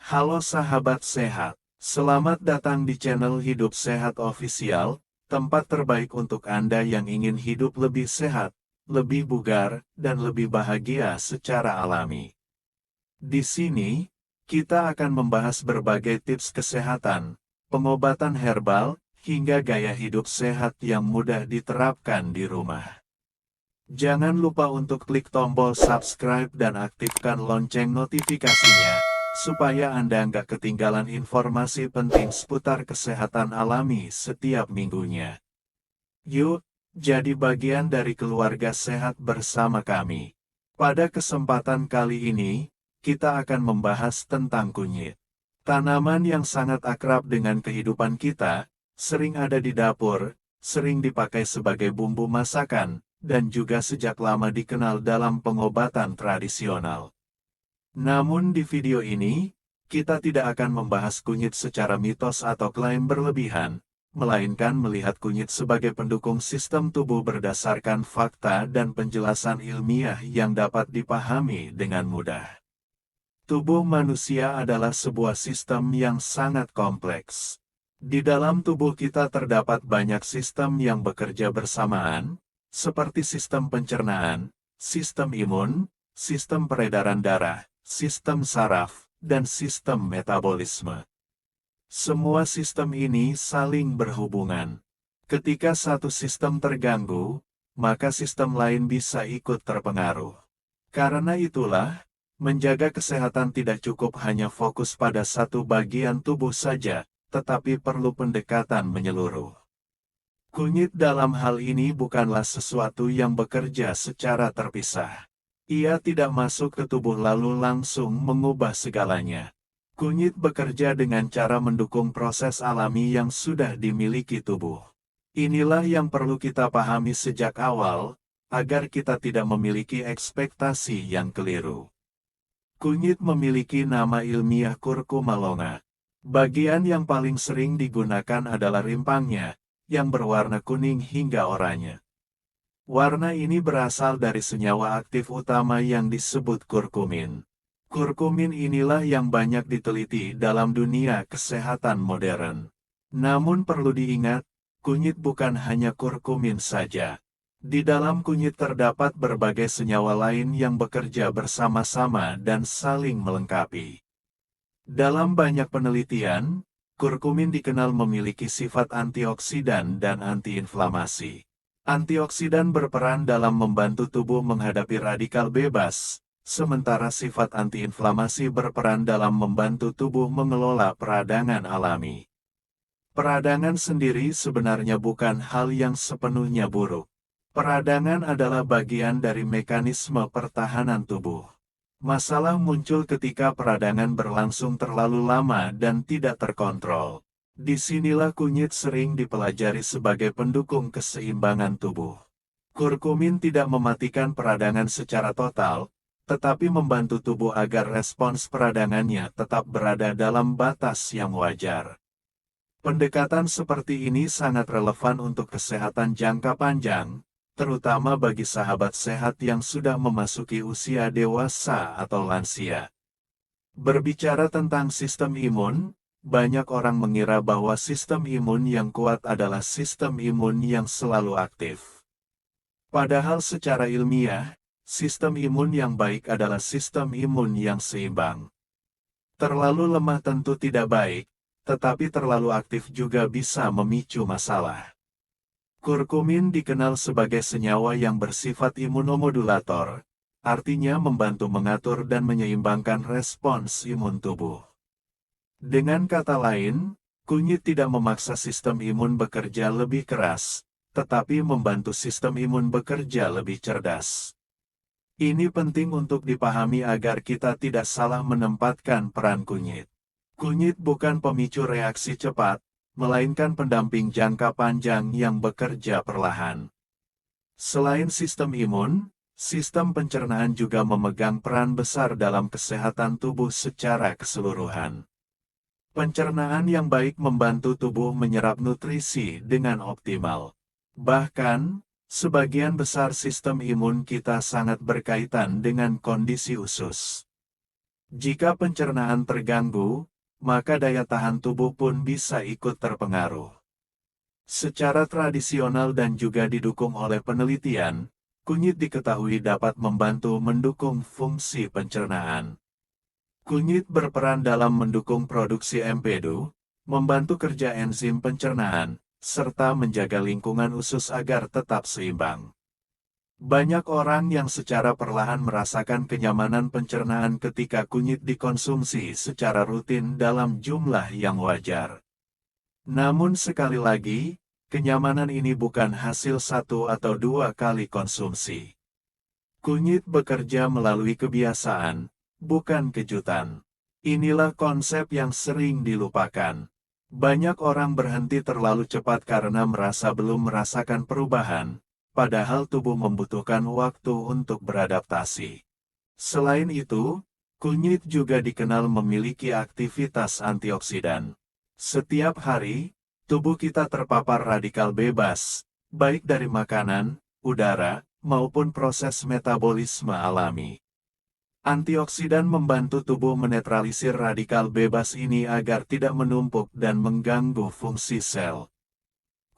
Halo sahabat sehat, selamat datang di channel Hidup Sehat Official, tempat terbaik untuk Anda yang ingin hidup lebih sehat, lebih bugar, dan lebih bahagia secara alami. Di sini, kita akan membahas berbagai tips kesehatan, pengobatan herbal, hingga gaya hidup sehat yang mudah diterapkan di rumah. Jangan lupa untuk klik tombol subscribe dan aktifkan lonceng notifikasinya, supaya Anda nggak ketinggalan informasi penting seputar kesehatan alami setiap minggunya. Yuk, jadi bagian dari keluarga sehat bersama kami. Pada kesempatan kali ini, kita akan membahas tentang kunyit. Tanaman yang sangat akrab dengan kehidupan kita, sering ada di dapur, sering dipakai sebagai bumbu masakan, dan juga sejak lama dikenal dalam pengobatan tradisional. Namun di video ini, kita tidak akan membahas kunyit secara mitos atau klaim berlebihan, melainkan melihat kunyit sebagai pendukung sistem tubuh berdasarkan fakta dan penjelasan ilmiah yang dapat dipahami dengan mudah. Tubuh manusia adalah sebuah sistem yang sangat kompleks. Di dalam tubuh kita terdapat banyak sistem yang bekerja bersamaan, seperti sistem pencernaan, sistem imun, sistem peredaran darah, sistem saraf, dan sistem metabolisme. Semua sistem ini saling berhubungan. Ketika satu sistem terganggu, maka sistem lain bisa ikut terpengaruh. Karena itulah, menjaga kesehatan tidak cukup hanya fokus pada satu bagian tubuh saja, tetapi perlu pendekatan menyeluruh. Kunyit dalam hal ini bukanlah sesuatu yang bekerja secara terpisah. Ia tidak masuk ke tubuh lalu langsung mengubah segalanya. Kunyit bekerja dengan cara mendukung proses alami yang sudah dimiliki tubuh. Inilah yang perlu kita pahami sejak awal, agar kita tidak memiliki ekspektasi yang keliru. Kunyit memiliki nama ilmiah Curcuma longa. Bagian yang paling sering digunakan adalah rimpangnya, yang berwarna kuning hingga oranye. Warna ini berasal dari senyawa aktif utama yang disebut kurkumin. Kurkumin inilah yang banyak diteliti dalam dunia kesehatan modern. Namun perlu diingat, kunyit bukan hanya kurkumin saja. Di dalam kunyit terdapat berbagai senyawa lain yang bekerja bersama-sama dan saling melengkapi. Dalam banyak penelitian, kurkumin dikenal memiliki sifat antioksidan dan antiinflamasi. Antioksidan berperan dalam membantu tubuh menghadapi radikal bebas, sementara sifat antiinflamasi berperan dalam membantu tubuh mengelola peradangan alami. Peradangan sendiri sebenarnya bukan hal yang sepenuhnya buruk. Peradangan adalah bagian dari mekanisme pertahanan tubuh. Masalah muncul ketika peradangan berlangsung terlalu lama dan tidak terkontrol. Disinilah kunyit sering dipelajari sebagai pendukung keseimbangan tubuh. Kurkumin tidak mematikan peradangan secara total, tetapi membantu tubuh agar respons peradangannya tetap berada dalam batas yang wajar. Pendekatan seperti ini sangat relevan untuk kesehatan jangka panjang, terutama bagi sahabat sehat yang sudah memasuki usia dewasa atau lansia. Berbicara tentang sistem imun, banyak orang mengira bahwa sistem imun yang kuat adalah sistem imun yang selalu aktif. Padahal secara ilmiah, sistem imun yang baik adalah sistem imun yang seimbang. Terlalu lemah tentu tidak baik, tetapi terlalu aktif juga bisa memicu masalah. Kurkumin dikenal sebagai senyawa yang bersifat imunomodulator, artinya membantu mengatur dan menyeimbangkan respons imun tubuh. Dengan kata lain, kunyit tidak memaksa sistem imun bekerja lebih keras, tetapi membantu sistem imun bekerja lebih cerdas. Ini penting untuk dipahami agar kita tidak salah menempatkan peran kunyit. Kunyit bukan pemicu reaksi cepat, melainkan pendamping jangka panjang yang bekerja perlahan. Selain sistem imun, sistem pencernaan juga memegang peran besar dalam kesehatan tubuh secara keseluruhan. Pencernaan yang baik membantu tubuh menyerap nutrisi dengan optimal. Bahkan, sebagian besar sistem imun kita sangat berkaitan dengan kondisi usus. Jika pencernaan terganggu, maka daya tahan tubuh pun bisa ikut terpengaruh. Secara tradisional dan juga didukung oleh penelitian, kunyit diketahui dapat membantu mendukung fungsi pencernaan. Kunyit berperan dalam mendukung produksi empedu, membantu kerja enzim pencernaan, serta menjaga lingkungan usus agar tetap seimbang. Banyak orang yang secara perlahan merasakan kenyamanan pencernaan ketika kunyit dikonsumsi secara rutin dalam jumlah yang wajar. Namun sekali lagi, kenyamanan ini bukan hasil 1 atau 2 kali konsumsi. Kunyit bekerja melalui kebiasaan, bukan kejutan. Inilah konsep yang sering dilupakan. Banyak orang berhenti terlalu cepat karena merasa belum merasakan perubahan, padahal tubuh membutuhkan waktu untuk beradaptasi. Selain itu, kunyit juga dikenal memiliki aktivitas antioksidan. Setiap hari, tubuh kita terpapar radikal bebas, baik dari makanan, udara, maupun proses metabolisme alami. Antioksidan membantu tubuh menetralisir radikal bebas ini agar tidak menumpuk dan mengganggu fungsi sel.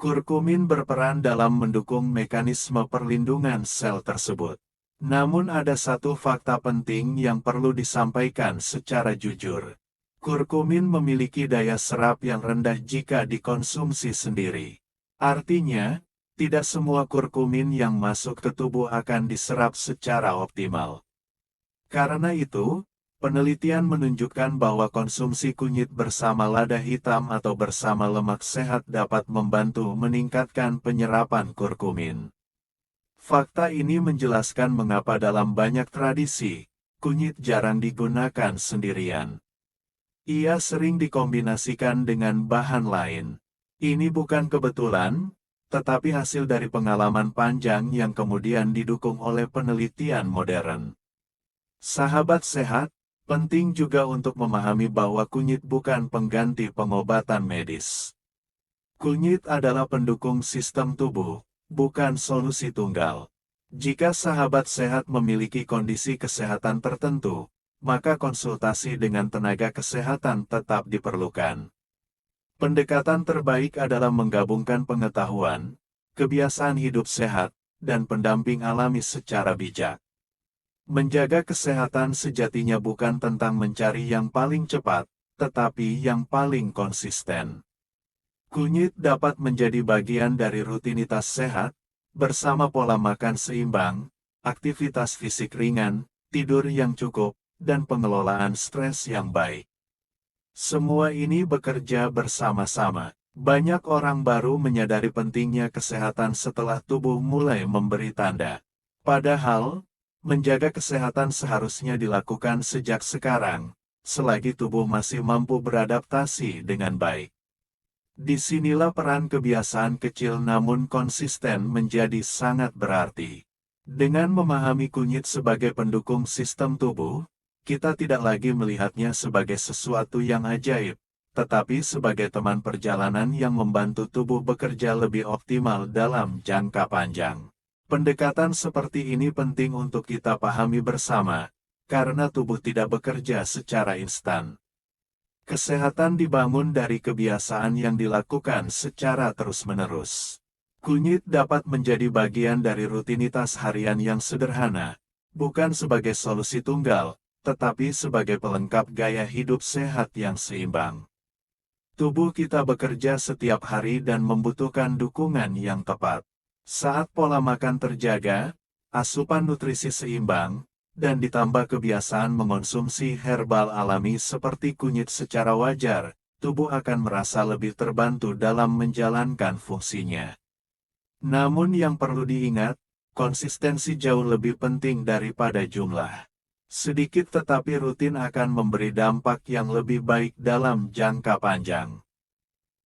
Kurkumin berperan dalam mendukung mekanisme perlindungan sel tersebut. Namun ada satu fakta penting yang perlu disampaikan secara jujur. Kurkumin memiliki daya serap yang rendah jika dikonsumsi sendiri. Artinya, tidak semua kurkumin yang masuk ke tubuh akan diserap secara optimal. Karena itu, penelitian menunjukkan bahwa konsumsi kunyit bersama lada hitam atau bersama lemak sehat dapat membantu meningkatkan penyerapan kurkumin. Fakta ini menjelaskan mengapa dalam banyak tradisi, kunyit jarang digunakan sendirian. Ia sering dikombinasikan dengan bahan lain. Ini bukan kebetulan, tetapi hasil dari pengalaman panjang yang kemudian didukung oleh penelitian modern. Sahabat sehat, penting juga untuk memahami bahwa kunyit bukan pengganti pengobatan medis. Kunyit adalah pendukung sistem tubuh, bukan solusi tunggal. Jika sahabat sehat memiliki kondisi kesehatan tertentu, maka konsultasi dengan tenaga kesehatan tetap diperlukan. Pendekatan terbaik adalah menggabungkan pengetahuan, kebiasaan hidup sehat, dan pendamping alami secara bijak. Menjaga kesehatan sejatinya bukan tentang mencari yang paling cepat, tetapi yang paling konsisten. Kunyit dapat menjadi bagian dari rutinitas sehat, bersama pola makan seimbang, aktivitas fisik ringan, tidur yang cukup, dan pengelolaan stres yang baik. Semua ini bekerja bersama-sama. Banyak orang baru menyadari pentingnya kesehatan setelah tubuh mulai memberi tanda. Padahal, menjaga kesehatan seharusnya dilakukan sejak sekarang, selagi tubuh masih mampu beradaptasi dengan baik. Disinilah peran kebiasaan kecil namun konsisten menjadi sangat berarti. Dengan memahami kunyit sebagai pendukung sistem tubuh, kita tidak lagi melihatnya sebagai sesuatu yang ajaib, tetapi sebagai teman perjalanan yang membantu tubuh bekerja lebih optimal dalam jangka panjang. Pendekatan seperti ini penting untuk kita pahami bersama, karena tubuh tidak bekerja secara instan. Kesehatan dibangun dari kebiasaan yang dilakukan secara terus-menerus. Kunyit dapat menjadi bagian dari rutinitas harian yang sederhana, bukan sebagai solusi tunggal, tetapi sebagai pelengkap gaya hidup sehat yang seimbang. Tubuh kita bekerja setiap hari dan membutuhkan dukungan yang tepat. Saat pola makan terjaga, asupan nutrisi seimbang, dan ditambah kebiasaan mengonsumsi herbal alami seperti kunyit secara wajar, tubuh akan merasa lebih terbantu dalam menjalankan fungsinya. Namun yang perlu diingat, konsistensi jauh lebih penting daripada jumlah. Sedikit tetapi rutin akan memberi dampak yang lebih baik dalam jangka panjang.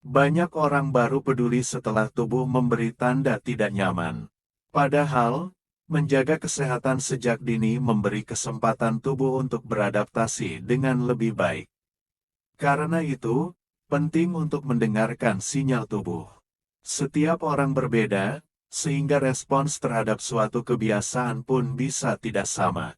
Banyak orang baru peduli setelah tubuh memberi tanda tidak nyaman. Padahal, menjaga kesehatan sejak dini memberi kesempatan tubuh untuk beradaptasi dengan lebih baik. Karena itu, penting untuk mendengarkan sinyal tubuh. Setiap orang berbeda, sehingga respons terhadap suatu kebiasaan pun bisa tidak sama.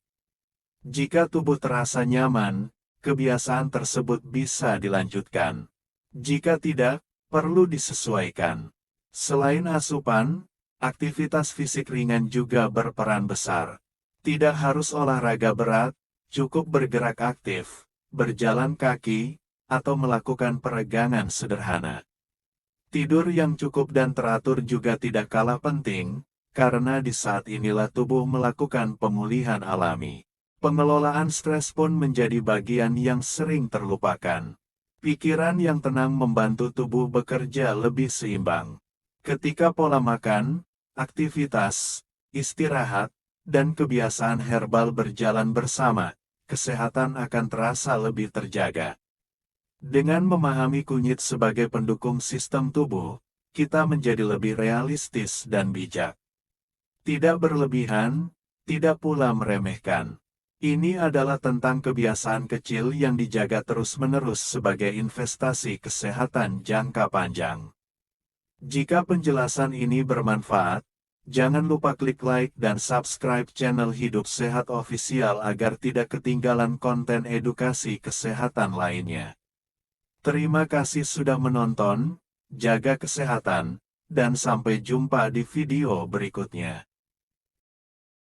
Jika tubuh terasa nyaman, kebiasaan tersebut bisa dilanjutkan. Jika tidak, perlu disesuaikan. Selain asupan, aktivitas fisik ringan juga berperan besar. Tidak harus olahraga berat, cukup bergerak aktif, berjalan kaki, atau melakukan peregangan sederhana. Tidur yang cukup dan teratur juga tidak kalah penting, karena di saat inilah tubuh melakukan pemulihan alami. Pengelolaan stres pun menjadi bagian yang sering terlupakan. Pikiran yang tenang membantu tubuh bekerja lebih seimbang. Ketika pola makan, aktivitas, istirahat, dan kebiasaan herbal berjalan bersama, kesehatan akan terasa lebih terjaga. Dengan memahami kunyit sebagai pendukung sistem tubuh, kita menjadi lebih realistis dan bijak. Tidak berlebihan, tidak pula meremehkan. Ini adalah tentang kebiasaan kecil yang dijaga terus-menerus sebagai investasi kesehatan jangka panjang. Jika penjelasan ini bermanfaat, jangan lupa klik like dan subscribe channel Hidup Sehat Official agar tidak ketinggalan konten edukasi kesehatan lainnya. Terima kasih sudah menonton, jaga kesehatan, dan sampai jumpa di video berikutnya.